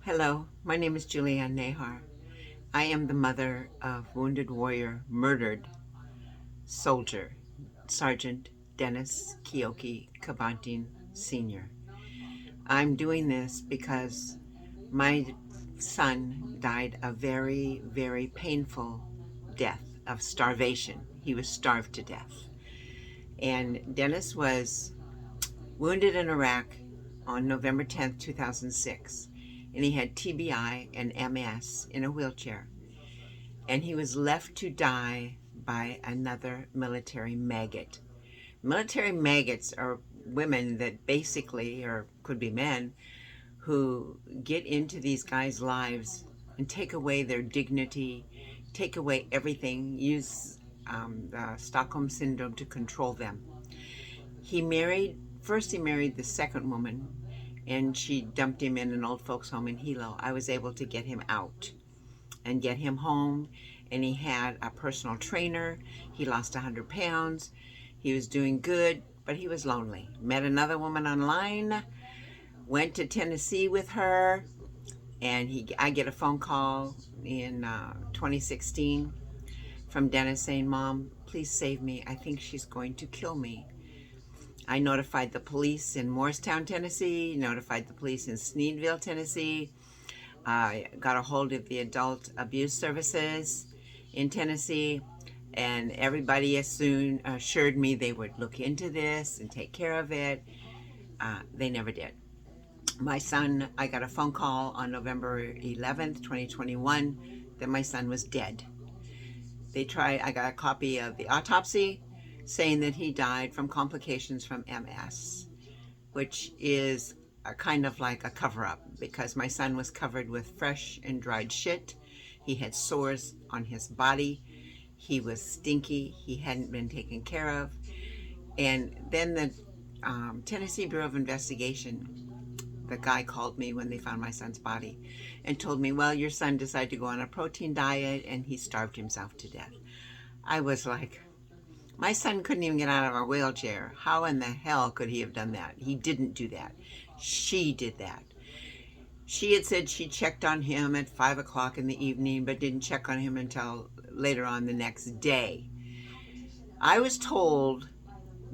Hello, my name is Julianne Nahar. I am the mother of wounded warrior, murdered soldier, Sergeant Dennis Keoki Cabanting Sr. I'm doing this because my son died a very, very painful death of starvation. He was starved to death. And Dennis was wounded in Iraq on November 10th, 2006. And he had TBI and MS in a wheelchair. And he was left to die by another military maggot. Military maggots are women that basically, or could be men, who get into these guys' lives and take away their dignity, take away everything, use the Stockholm Syndrome to control them. First he married the second woman, and she dumped him in an old folks home in Hilo. I was able to get him out and get him home, and he had a personal trainer. He lost 100 pounds. He was doing good, but he was lonely. Met another woman online, went to Tennessee with her, and I get a phone call in 2016 from Dennis saying, "Mom, please save me. I think she's going to kill me." I notified the police in Morristown, Tennessee, notified the police in Sneedville, Tennessee. I got a hold of the adult abuse services in Tennessee, and everybody assured me they would look into this and take care of it. They never did. My son, I got a phone call on November 11th, 2021, that my son was dead. I got a copy of the autopsy saying that he died from complications from MS, which is kind of like a cover-up because my son was covered with fresh and dried shit. He had sores on his body. He was stinky. He hadn't been taken care of. And then the Tennessee Bureau of Investigation, the guy called me when they found my son's body and told me, well, your son decided to go on a protein diet and he starved himself to death. I was like, my son couldn't even get out of a wheelchair. How in the hell could he have done that? He didn't do that. She did that. She had said she checked on him at 5 o'clock in the evening, but didn't check on him until later on the next day. I was told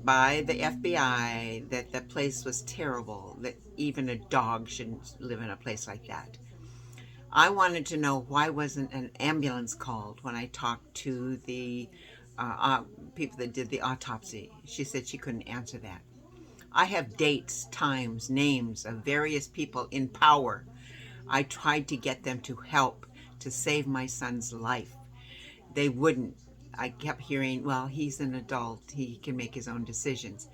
by the FBI that the place was terrible, that even a dog shouldn't live in a place like that. I wanted to know why wasn't an ambulance called when I talked to the people that did the autopsy. She said she couldn't answer that. I have dates, times, names of various people in power. I tried to get them to help to save my son's life. They wouldn't. I kept hearing, well, he's an adult. He can make his own decisions.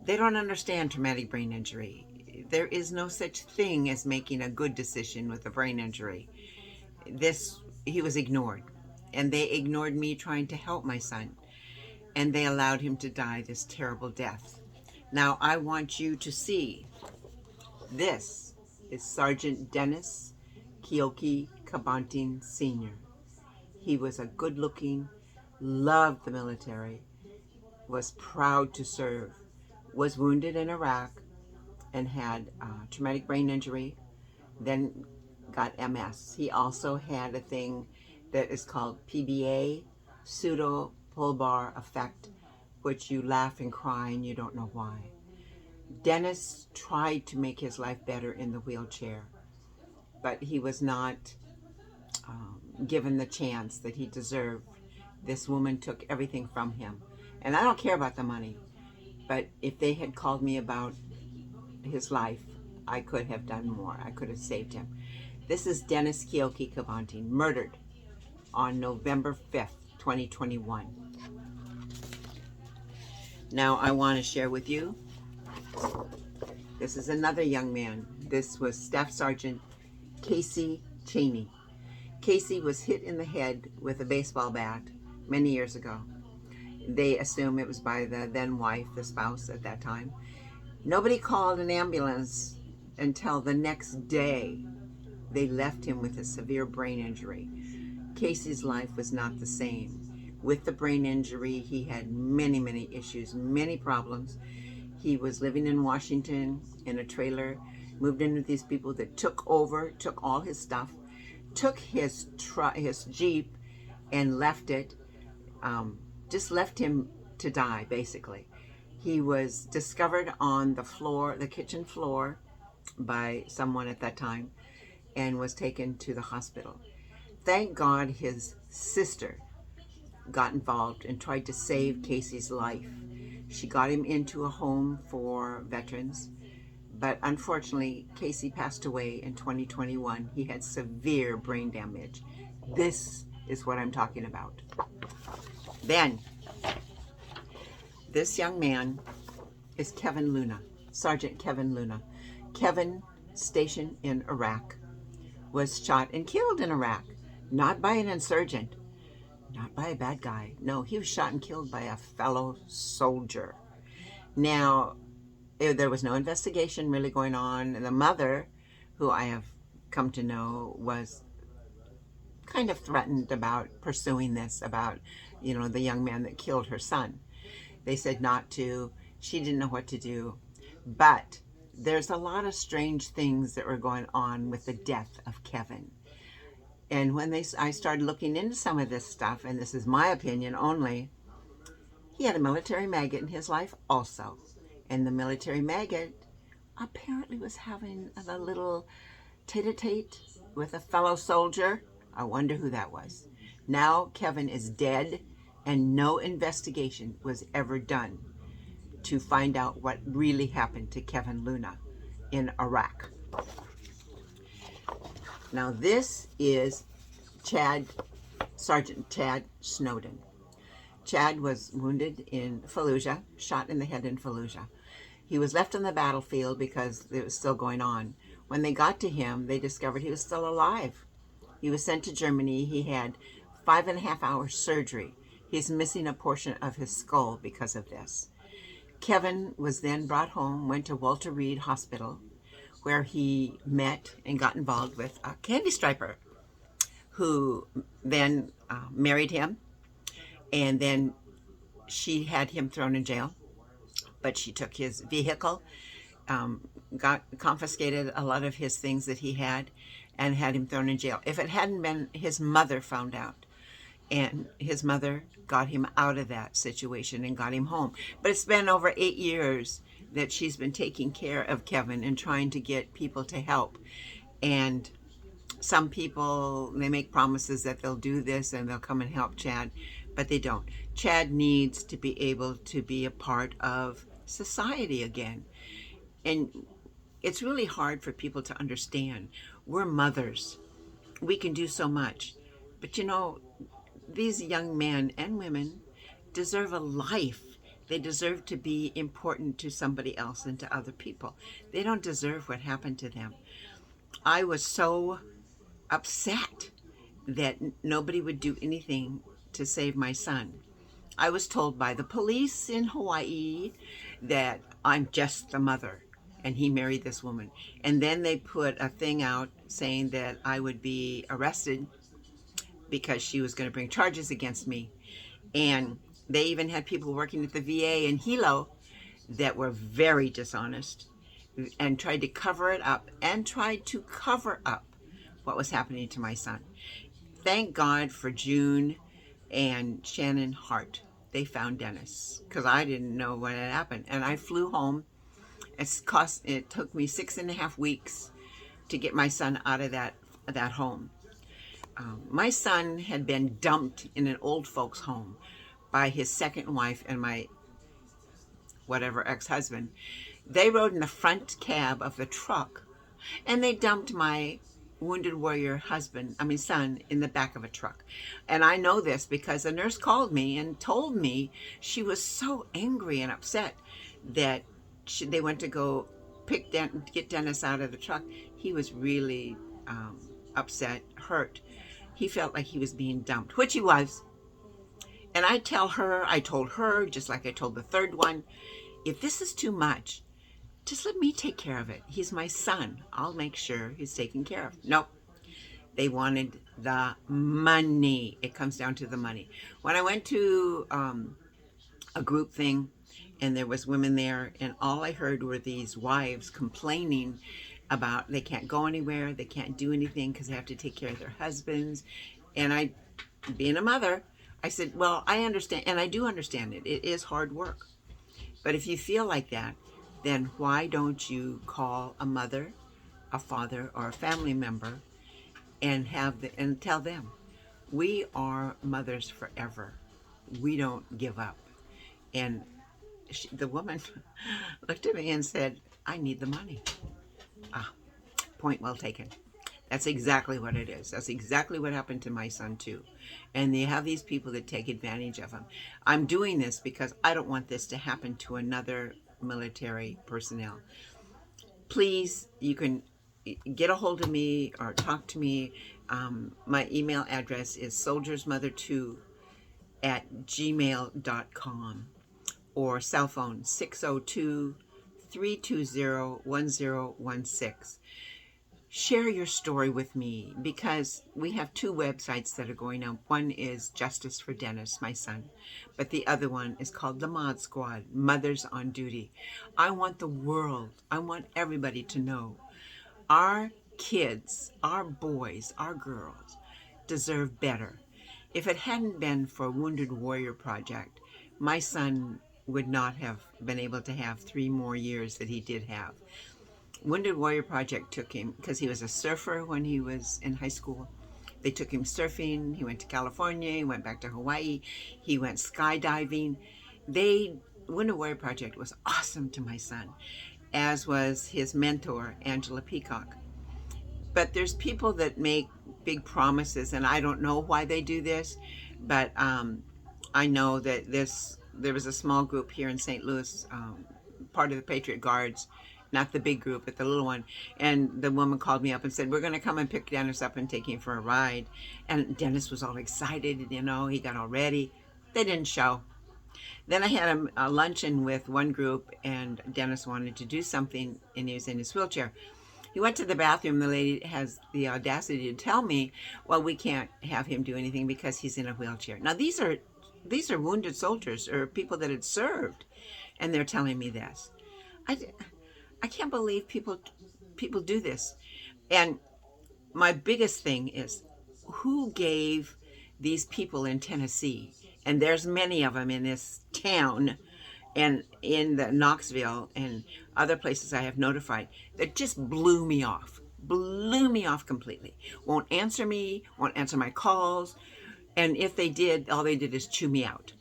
They don't understand traumatic brain injury. There is no such thing as making a good decision with a brain injury. He was ignored. And they ignored me trying to help my son. And they allowed him to die this terrible death. Now, I want you to see this is Sergeant Dennis Keoki Cabanting Sr. He was a good-looking, loved the military, was proud to serve, was wounded in Iraq, and had traumatic brain injury, then got MS. He also had a thing that is called PBA, pseudo-bulbar effect, which you laugh and cry and you don't know why. Dennis tried to make his life better in the wheelchair, but he was not given the chance that he deserved. This woman took everything from him. And I don't care about the money, but if they had called me about his life, I could have done more. I could have saved him. This is Dennis Keoki Cabanting, murdered on November 5th, 2021. Now I want to share with you, this is another young man. This was Staff Sergeant Casey Cheney. Casey was hit in the head with a baseball bat many years ago. They assume it was by the then wife, the spouse at that time. Nobody called an ambulance until the next day. They left him with a severe brain injury. Casey's life was not the same. With the brain injury, he had many, many issues, many problems. He was living in Washington in a trailer moved in with these people that took all his stuff, took his Jeep and left it, just left him to die, basically. He was discovered on the floor, the kitchen floor, by someone at that time and was taken to the hospital. Thank God his sister got involved and tried to save Casey's life. She got him into a home for veterans, but unfortunately, Casey passed away in 2021. He had severe brain damage. This is what I'm talking about. Then, this young man is Kevin Luna, Sergeant Kevin Luna. Kevin, stationed in Iraq, was shot and killed in Iraq, not by an insurgent, not by a bad guy. No, he was shot and killed by a fellow soldier. Now, there was no investigation really going on. The mother, who I have come to know, was kind of threatened about pursuing this, about, the young man that killed her son. They said not to. She didn't know what to do. But there's a lot of strange things that were going on with the death of Kevin. And when I started looking into some of this stuff, and this is my opinion only, he had a military maggot in his life also. And the military maggot apparently was having a little tete-a-tete with a fellow soldier. I wonder who that was. Now Kevin is dead, and no investigation was ever done to find out what really happened to Kevin Luna in Iraq. Now this is Sergeant Chad Snowden. Chad was wounded in Fallujah, shot in the head in Fallujah. He was left on the battlefield because it was still going on. When they got to him, they discovered he was still alive. He was sent to Germany. He had 5.5 hour surgery. He's missing a portion of his skull because of this. Kevin was then brought home, went to Walter Reed Hospital, where he met and got involved with a candy striper who then married him, and then she had him thrown in jail, but she took his vehicle, got confiscated a lot of his things that he had, and had him thrown in jail. If it hadn't been, his mother found out, and his mother got him out of that situation and got him home. But it's been over 8 years that she's been taking care of Kevin and trying to get people to help. And some people, they make promises that they'll do this and they'll come and help Chad, but they don't. Chad needs to be able to be a part of society again. And it's really hard for people to understand. We're mothers. We can do so much. But these young men and women deserve a life. They deserve to be important to somebody else and to other people. They don't deserve what happened to them. I was so upset that nobody would do anything to save my son. I was told by the police in Hawaii that I'm just the mother, and he married this woman. And then they put a thing out saying that I would be arrested because she was going to bring charges against me. And they even had people working at the VA in Hilo that were very dishonest and tried to cover it up and tried to cover up what was happening to my son. Thank God for June and Shannon Hart. They found Dennis because I didn't know what had happened. And I flew home. It took me 6.5 weeks to get my son out of that home. My son had been dumped in an old folks home by his second wife and my whatever ex-husband. They rode in the front cab of the truck, and they dumped my wounded warrior son in the back of a truck. And I know this because a nurse called me and told me she was so angry and upset that they went to go get Dennis out of the truck. He was really upset, hurt. He felt like he was being dumped, which he was. And I told her, just like I told the third one, if this is too much, just let me take care of it. He's my son. I'll make sure he's taken care of. Nope. They wanted the money. It comes down to the money. When I went to a group thing, and there was women there, and all I heard were these wives complaining about they can't go anywhere, they can't do anything because they have to take care of their husbands. And I, being a mother, I said, well, I understand, and I do understand it. It is hard work. But if you feel like that, then why don't you call a mother, a father, or a family member and and tell them, we are mothers forever. We don't give up. And the woman looked at me and said, I need the money. Ah, point well taken. That's exactly what it is. That's exactly what happened to my son too. And they have these people that take advantage of him. I'm doing this because I don't want this to happen to another military personnel. Please, you can get a hold of me or talk to me. My email address is soldiersmother2@gmail.com, or cell phone 602-320-1016. Share your story with me, because we have two websites that are going up. One is Justice for Dennis, my son, but the other one is called the Mod Squad, Mothers on Duty. I want the world, I want everybody to know our kids, our boys, our girls deserve better. If it hadn't been for Wounded Warrior Project, my son would not have been able to have 3 more years that he did have. Wounded Warrior Project took him because he was a surfer when he was in high school. They took him surfing. He went to California. He went back to Hawaii. He went skydiving. Wounded Warrior Project was awesome to my son, as was his mentor, Angela Peacock. But there's people that make big promises, and I don't know why they do this, but I know that there was a small group here in St. Louis, part of the Patriot Guards, not the big group, but the little one. And the woman called me up and said, we're going to come and pick Dennis up and take him for a ride. And Dennis was all excited, he got all ready. They didn't show. Then I had a luncheon with one group, and Dennis wanted to do something, and he was in his wheelchair. He went to the bathroom. The lady has the audacity to tell me, well, we can't have him do anything because he's in a wheelchair. Now, these are wounded soldiers or people that had served, and they're telling me this. I can't believe people do this. And my biggest thing is, who gave these people in Tennessee, and there's many of them in this town and in the Knoxville and other places I have notified, that just blew me off completely. Won't answer me, won't answer my calls, and if they did, all they did is chew me out.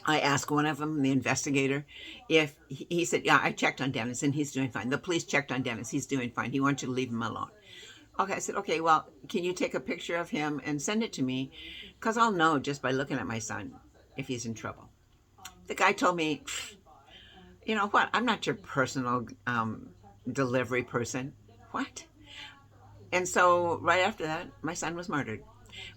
I asked one of them, the investigator, if he said, yeah, I checked on Dennis and he's doing fine. The police checked on Dennis, he's doing fine. He wants you to leave him alone. Okay, I said, okay, well, can you take a picture of him and send it to me? Because I'll know just by looking at my son if he's in trouble. The guy told me, you know what, I'm not your personal delivery person. What? And so right after that, my son was murdered.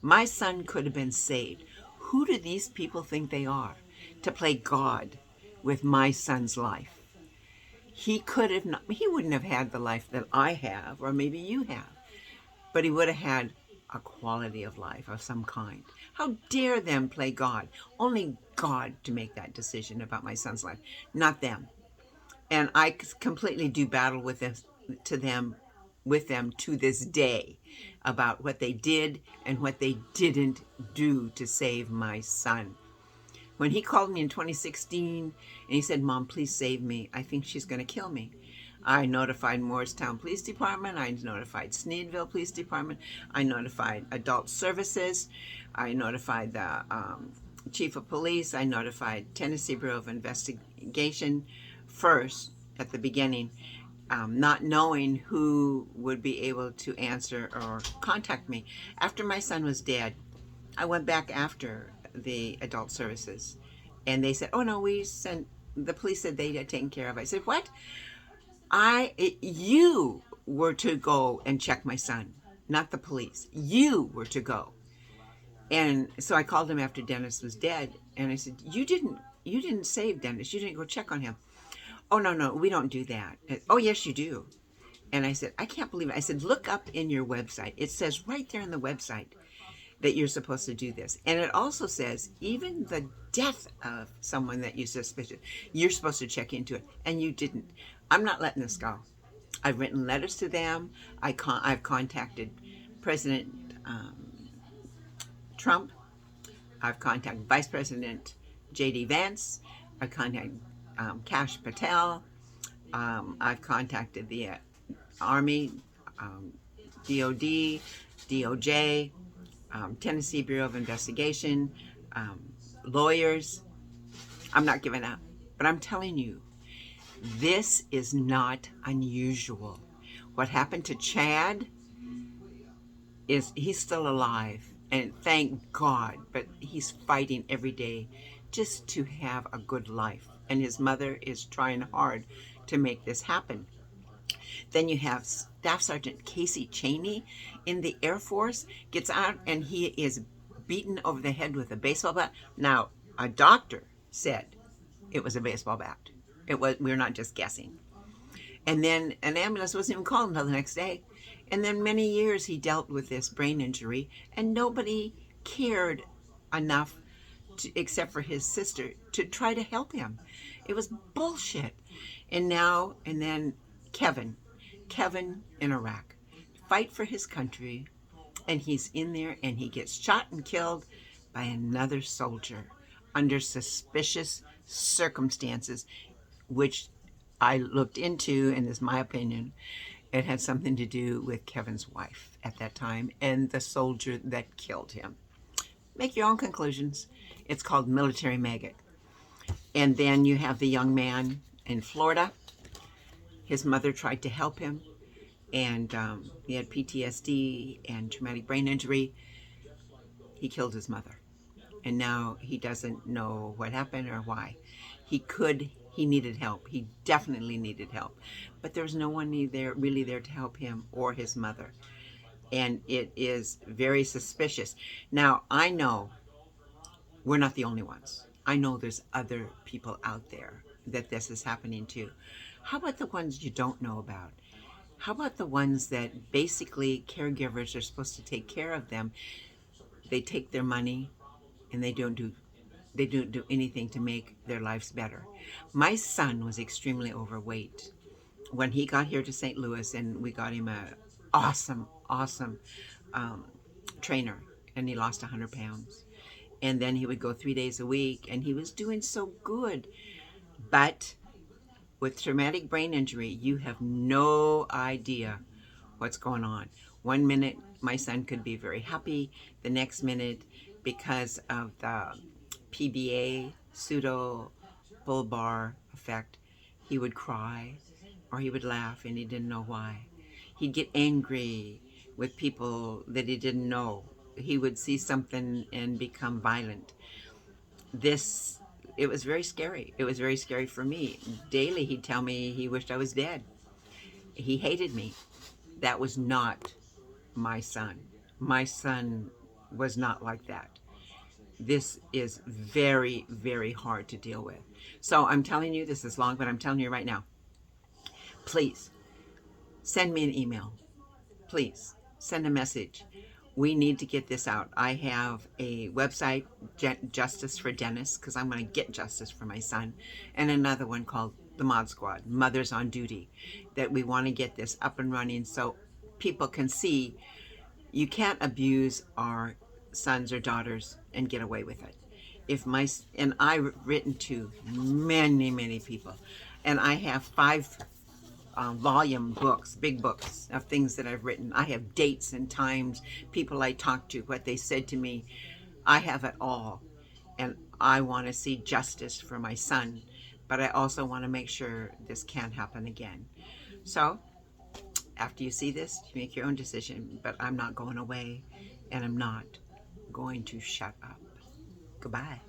My son could have been saved. Who do these people think they are to play God with my son's life? He wouldn't have had the life that I have, or maybe you have, but he would have had a quality of life of some kind. How dare them play God? Only God to make that decision about my son's life, not them. And I completely do battle with them to this day about what they did and what they didn't do to save my son. When he called me in 2016 and he said, Mom, please save me, I think she's going to kill me, I notified Morristown Police Department, I notified Sneedville Police Department, I notified Adult Services, I notified the Chief of Police, I notified Tennessee Bureau of Investigation first at the beginning, not knowing who would be able to answer or contact me. After my son was dead, I went back after the Adult Services, and they said, oh no, the police said they had taken care of it. I said, what? You were to go and check my son, not the police. You were to go. And so I called him after Dennis was dead, and I said, you didn't save Dennis. You didn't go check on him. Oh, no, we don't do that. Oh, yes, you do. And I said, I can't believe it. I said, look up in your website. It says right there in the website that you're supposed to do this. And it also says, even the death of someone that you suspicious, you're supposed to check into it. And you didn't. I'm not letting this go. I've written letters to them. I've contacted President Trump. I've contacted Vice President J.D. Vance. I've contacted Kash Patel. I've contacted the Army, um, DOD, DOJ, Tennessee Bureau of Investigation, um, lawyers. I'm not giving up. But I'm telling you, this is not unusual. What happened to Chad is he's still alive. And thank God, but he's fighting every day just to have a good life. And his mother is trying hard to make this happen. Then you have Staff Sergeant Casey Cheney in the Air Force, gets out and he is beaten over the head with a baseball bat. Now, a doctor said it was a baseball bat. We're not just guessing. And then an ambulance wasn't even called until the next day. And then many years he dealt with this brain injury, and nobody cared enough, except for his sister, to try to help him. It was bullshit. And then Kevin, Kevin in Iraq, fight for his country, and he's in there and he gets shot and killed by another soldier under suspicious circumstances, which I looked into, and this is my opinion, it had something to do with Kevin's wife at that time and the soldier that killed him. Make your own conclusions. It's called Military Maggot. And then you have the young man in Florida. His mother tried to help him, and he had PTSD and traumatic brain injury. He killed his mother. And now he doesn't know what happened or why. He needed help. He definitely needed help. But there's no one really there to help him or his mother. And it is very suspicious. Now, I know we're not the only ones. I know there's other people out there that this is happening to. How about the ones you don't know about? How about the ones that basically caregivers are supposed to take care of them? They take their money and they don't do anything to make their lives better. My son was extremely overweight when he got here to St. Louis, and we got him a awesome trainer, and he lost 100 pounds. And then he would go 3 days a week, and he was doing so good. But with traumatic brain injury, you have no idea what's going on. 1 minute, my son could be very happy. The next minute, because of the PBA, pseudo bulbar effect, he would cry or he would laugh and he didn't know why. He'd get angry with people that he didn't know. He would see something and become violent. It was very scary. It was very scary for me. Daily he'd tell me he wished I was dead. He hated me. That was not my son. My son was not like that. This is very, very hard to deal with. So I'm telling you, this is long, but I'm telling you right now, please send me an email. Please send a message. We need to get this out. I have a website, Justice for Dennis, because I'm going to get justice for my son, and another one called the Mod Squad, Mothers on Duty, that we want to get this up and running so people can see you can't abuse our sons or daughters and get away with it. And I've written to many, many people, and I have 5 volume books, big books of things that I've written. I have dates and times, people I talked to, what they said to me. I have it all, and I want to see justice for my son, but I also want to make sure this can't happen again. So after you see this, you make your own decision, but I'm not going away, and I'm not going to shut up. Goodbye.